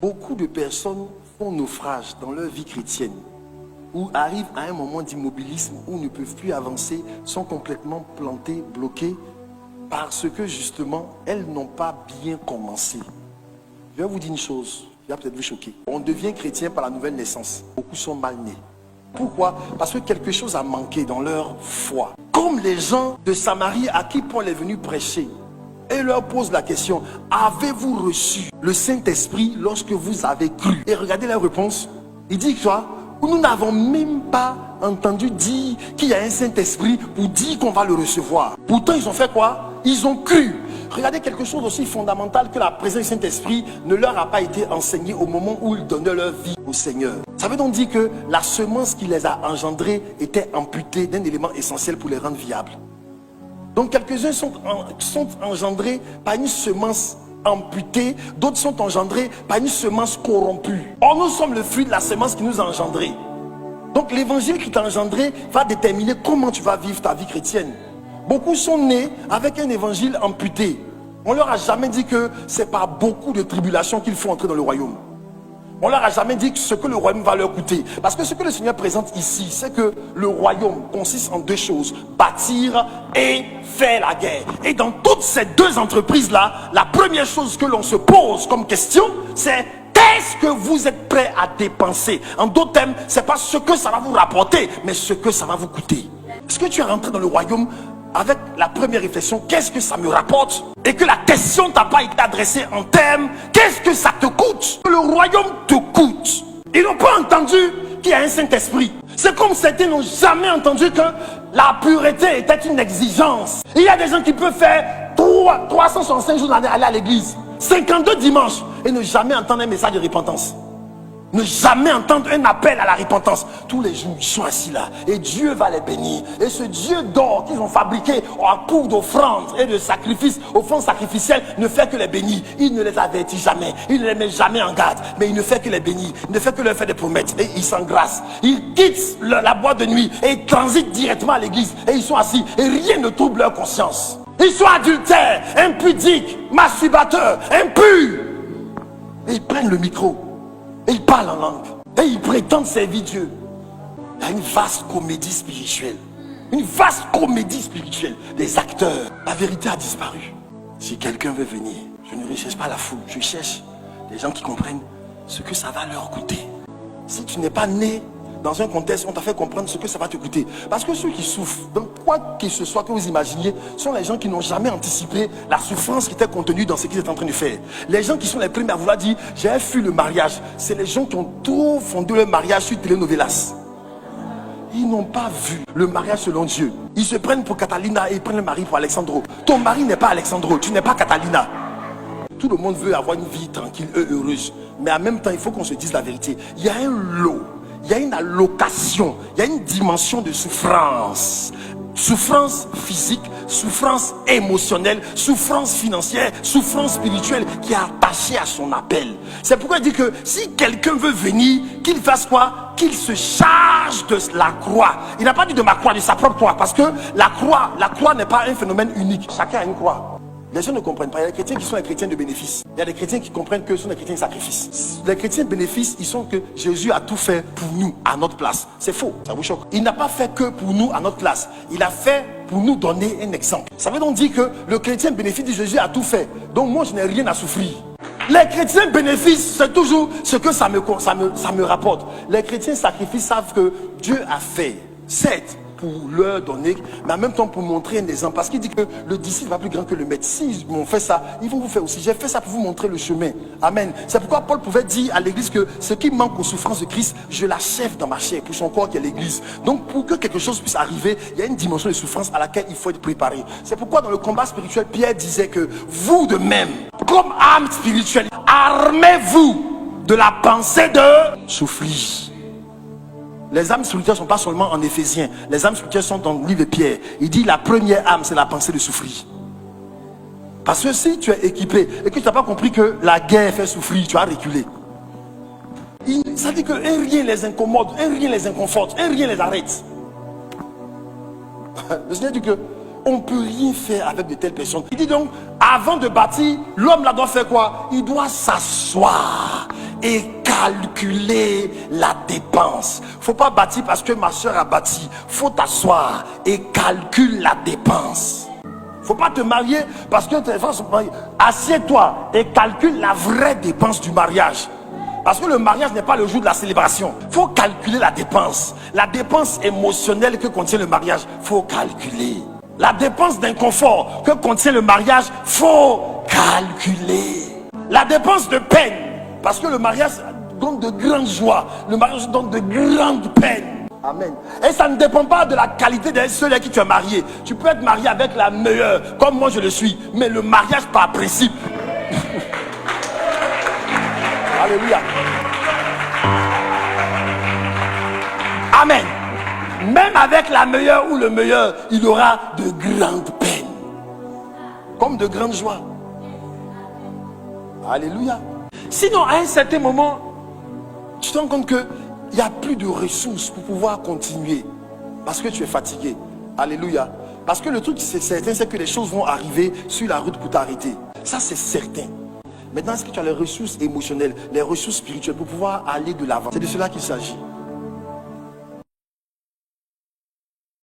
Beaucoup de personnes font naufrage dans leur vie chrétienne ou arrivent à un moment d'immobilisme où ne peuvent plus avancer, sont complètement plantées, bloquées parce que justement, elles n'ont pas bien commencé. Je vais vous dire une chose qui va peut-être vous choquer. On devient chrétien par la nouvelle naissance. Beaucoup sont mal nés. Pourquoi? Parce que quelque chose a manqué dans leur foi. Comme les gens de Samarie à qui Paul est venu prêcher. Et leur pose la question, avez-vous reçu le Saint-Esprit lorsque vous avez cru? Et regardez la réponse. Il dit quoi? Nous n'avons même pas entendu dire qu'il y a un Saint-Esprit pour dire qu'on va le recevoir. Pourtant, ils ont fait quoi? Ils ont cru. Regardez quelque chose aussi fondamental, que la présence du Saint-Esprit ne leur a pas été enseignée au moment où ils donnaient leur vie au Seigneur. Ça veut donc dire que la semence qui les a engendrés était amputée d'un élément essentiel pour les rendre viables. Donc quelques-uns sont engendrés par une semence amputée, d'autres sont engendrés par une semence corrompue. Or nous sommes le fruit de la semence qui nous a engendrés. Donc l'évangile qui t'a engendré va déterminer comment tu vas vivre ta vie chrétienne. Beaucoup sont nés avec un évangile amputé. On leur a jamais dit que c'est par beaucoup de tribulations qu'il faut entrer dans le royaume. On leur a jamais dit ce que le royaume va leur coûter. Parce que ce que le Seigneur présente ici, c'est que le royaume consiste en deux choses: bâtir et faire la guerre. Et dans toutes ces deux entreprises-là, la première chose que l'on se pose comme question, c'est: qu'est-ce que vous êtes prêt à dépenser? En d'autres termes, c'est pas ce que ça va vous rapporter, mais ce que ça va vous coûter. Est-ce que tu es rentré dans le royaume avec la première réflexion, qu'est-ce que ça me rapporte? Et que la question t'a pas été adressée en termes, qu'est-ce que ça te coûte? Le royaume te coûte. Ils n'ont pas entendu qu'il y a un Saint-Esprit. C'est comme certains n'ont jamais entendu que la pureté était une exigence. Il y a des gens qui peuvent faire 365 jours d'année aller à l'église, 52 dimanches, et ne jamais entendre un message de repentance. Ne jamais entendre un appel à la repentance. Tous les jours, ils sont assis là. Et Dieu va les bénir. Et ce Dieu d'or qu'ils ont fabriqué à coup d'offrandes et de sacrifices, offrandes sacrificielles, ne fait que les bénir. Il ne les avertit jamais. Il ne les met jamais en garde. Mais il ne fait que les bénir. Il ne fait que leur faire des promesses. Et ils s'engracent. Ils quittent la boîte de nuit et ils transitent directement à l'église. Et ils sont assis. Et rien ne trouble leur conscience. Ils sont adultères, impudiques, masturbateurs, impurs. Et ils prennent le micro. Et ils parlent en langue. Et ils prétendent servir Dieu. Il y a une vaste comédie spirituelle. Une vaste comédie spirituelle. Des acteurs. La vérité a disparu. Si quelqu'un veut venir, je ne recherche pas la foule. Je cherche des gens qui comprennent ce que ça va leur coûter. Si tu n'es pas né dans un contexte, on t'a fait comprendre ce que ça va te coûter. Parce que ceux qui souffrent, donc quoi que ce soit que vous imaginiez, sont les gens qui n'ont jamais anticipé la souffrance qui était contenue dans ce qu'ils étaient en train de faire. Les gens qui sont les premiers à vouloir dire j'ai fui le mariage, c'est les gens qui ont tout fondé leur mariage sur Telenovelas. Ils n'ont pas vu le mariage selon Dieu. Ils se prennent pour Catalina et ils prennent le mari pour Alexandro. Ton mari n'est pas Alexandro, tu n'es pas Catalina. Tout le monde veut avoir une vie tranquille et heureuse. Mais en même temps, il faut qu'on se dise la vérité. Il y a un lot. Il y a une allocation, il y a une dimension de souffrance. Souffrance physique, souffrance émotionnelle, souffrance financière, souffrance spirituelle qui est attachée à son appel. C'est pourquoi il dit que si quelqu'un veut venir, qu'il fasse quoi? Qu'il se charge de la croix. Il n'a pas dit de ma croix, de sa propre croix. Parce que la croix n'est pas un phénomène unique. Chacun a une croix. Les gens ne comprennent pas. Il y a des chrétiens qui sont des chrétiens de bénéfice. Il y a des chrétiens qui comprennent que ce sont des chrétiens de sacrifice. Les chrétiens de bénéfice, ils sont que Jésus a tout fait pour nous, à notre place. C'est faux, ça vous choque. Il n'a pas fait que pour nous, à notre place. Il a fait pour nous donner un exemple. Ça veut donc dire que le chrétien de bénéfice de Jésus a tout fait. Donc moi, je n'ai rien à souffrir. Les chrétiens de bénéfice, c'est toujours ce que ça me rapporte. Les chrétiens de sacrifice savent que Dieu a fait, certes, pour leur donner, mais en même temps pour montrer un exemple. Parce qu'il dit que le disciple va plus grand que le maître. S'ils m'ont fait ça, ils vont vous faire aussi. J'ai fait ça pour vous montrer le chemin. Amen. C'est pourquoi Paul pouvait dire à l'église que ce qui manque aux souffrances de Christ, je l'achève dans ma chair, pour son corps qui est l'église. Donc pour que quelque chose puisse arriver, il y a une dimension de souffrance à laquelle il faut être préparé. C'est pourquoi dans le combat spirituel, Pierre disait que vous de même, comme âme spirituelle, armez-vous de la pensée de souffrir. Les âmes spirituelles ne sont pas seulement en Éphésiens. Les âmes spirituelles sont dans le livre de Pierre. Il dit la première âme, c'est la pensée de souffrir. Parce que si tu es équipé et que tu n'as pas compris que la guerre fait souffrir, tu as reculé. Ça dit que un rien les incommode, un rien les inconforte, un rien les arrête. Le Seigneur dit que on ne peut rien faire avec de telles personnes. Il dit donc, avant de bâtir, l'homme là doit faire quoi? Il doit s'asseoir et calculer la dépense. Faut pas bâtir parce que ma soeur a bâti. Faut t'asseoir et calcule la dépense. Faut pas te marier parce que tes enfants sont mariés. Assieds-toi et calcule la vraie dépense du mariage. Parce que le mariage n'est pas le jour de la célébration. Faut calculer la dépense. La dépense émotionnelle que contient le mariage, faut calculer. La dépense d'inconfort que contient le mariage, faut calculer. La dépense de peine, parce que le mariage donne de grandes joies, le mariage donne de grandes peines. Amen. Et ça ne dépend pas de la qualité de celui à qui tu es marié. Tu peux être marié avec la meilleure, comme moi je le suis, mais le mariage par principe. Alléluia. Amen. Même avec la meilleure ou le meilleur, il aura de grandes peines, comme de grandes joies. Alléluia. Sinon, à un certain moment, tu te rends compte qu'il n'y a plus de ressources pour pouvoir continuer parce que tu es fatigué. Alléluia. Parce que le truc, c'est certain, c'est que les choses vont arriver sur la route pour t'arrêter. Ça, c'est certain. Maintenant, est-ce que tu as les ressources émotionnelles, les ressources spirituelles pour pouvoir aller de l'avant? C'est de cela qu'il s'agit.